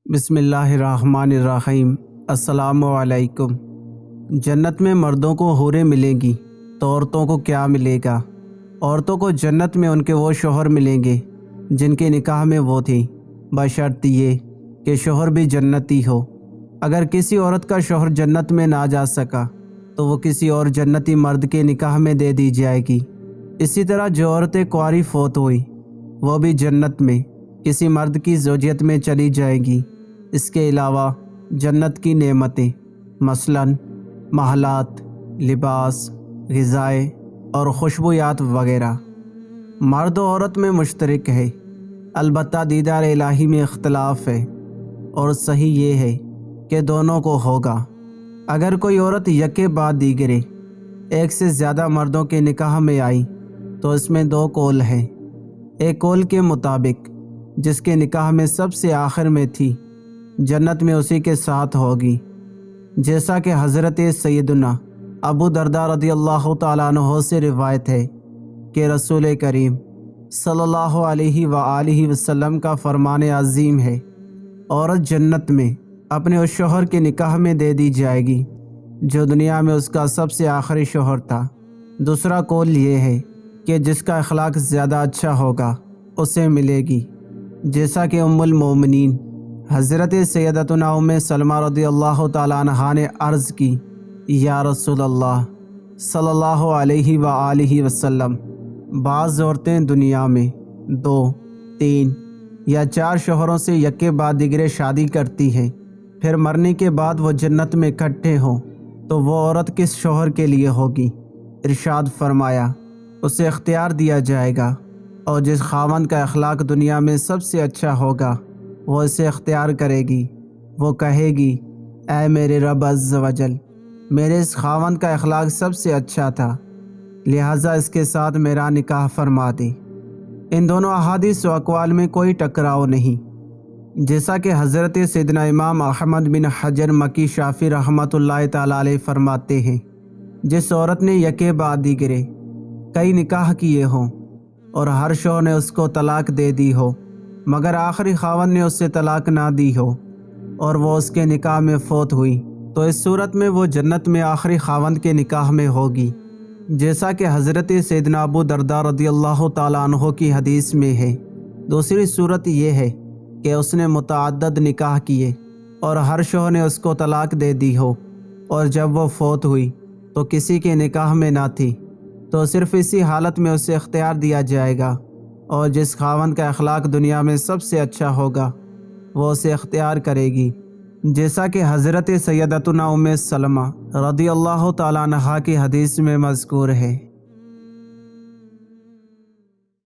بسم اللہ الرحمن الرحیم۔ السلام علیکم۔ جنت میں مردوں کو حوریں ملیں گی تو عورتوں کو کیا ملے گا؟ عورتوں کو جنت میں ان کے وہ شوہر ملیں گے جن کے نکاح میں وہ تھیں، بشرط یہ کہ شوہر بھی جنتی ہو۔ اگر کسی عورت کا شوہر جنت میں نہ جا سکا تو وہ کسی اور جنتی مرد کے نکاح میں دے دی جائے گی۔ اسی طرح جو عورتیں کنواری فوت ہوئی وہ بھی جنت میں کسی مرد کی زوجیت میں چلی جائے گی۔ اس کے علاوہ جنت کی نعمتیں مثلاً محلات، لباس، غذائیں اور خوشبویات وغیرہ مرد و عورت میں مشترک ہے، البتہ دیدار الہی میں اختلاف ہے، اور صحیح یہ ہے کہ دونوں کو ہوگا۔ اگر کوئی عورت یکے بعد دیگرے ایک سے زیادہ مردوں کے نکاح میں آئی تو اس میں دو قول ہیں۔ ایک قول کے مطابق جس کے نکاح میں سب سے آخر میں تھی جنت میں اسی کے ساتھ ہوگی، جیسا کہ حضرت سیدنا ابو درداء رضی اللہ تعالیٰ عنہ سے روایت ہے کہ رسول کریم صلی اللہ علیہ وآلہ وسلم کا فرمان عظیم ہے، عورت جنت میں اپنے اس شوہر کے نکاح میں دے دی جائے گی جو دنیا میں اس کا سب سے آخری شوہر تھا۔ دوسرا قول یہ ہے کہ جس کا اخلاق زیادہ اچھا ہوگا اسے ملے گی، جیسا کہ ام المومنین حضرت سیدتنا ام سلمہ رضی اللہ تعالیٰ عنہا نے عرض کی، یا رسول اللہ صلی اللہ علیہ وآلہ وسلم، بعض عورتیں دنیا میں 2، 3 یا 4 شوہروں سے یکے بعد دیگرے شادی کرتی ہیں، پھر مرنے کے بعد وہ جنت میں اکٹھے ہوں تو وہ عورت کس شوہر کے لیے ہوگی؟ ارشاد فرمایا، اسے اختیار دیا جائے گا، اور جس خاوند کا اخلاق دنیا میں سب سے اچھا ہوگا وہ اسے اختیار کرے گی۔ وہ کہے گی، اے میرے رب عز و جل، میرے اس خاوند کا اخلاق سب سے اچھا تھا، لہٰذا اس کے ساتھ میرا نکاح فرما دے۔ ان دونوں احادیث و اقوال میں کوئی ٹکراؤ نہیں، جیسا کہ حضرت سیدنا امام احمد بن حجر مکی شافعی رحمۃ اللہ تعالیٰ علیہ فرماتے ہیں، جس عورت نے یکے بعد دیگرے کئی نکاح کیے ہوں اور ہر شوہر نے اس کو طلاق دے دی ہو مگر آخری خاوند نے اس سے طلاق نہ دی ہو اور وہ اس کے نکاح میں فوت ہوئی، تو اس صورت میں وہ جنت میں آخری خاوند کے نکاح میں ہوگی، جیسا کہ حضرت سیدنا ابو درداء رضی اللہ تعالیٰ عنہ کی حدیث میں ہے۔ دوسری صورت یہ ہے کہ اس نے متعدد نکاح کیے اور ہر شوہر نے اس کو طلاق دے دی ہو، اور جب وہ فوت ہوئی تو کسی کے نکاح میں نہ تھی، تو صرف اسی حالت میں اسے اختیار دیا جائے گا، اور جس خاوند کا اخلاق دنیا میں سب سے اچھا ہوگا وہ اسے اختیار کرے گی، جیسا کہ حضرت سیدتنا ام سلمہ رضی اللہ تعالیٰ عنہا کی حدیث میں مذکور ہے۔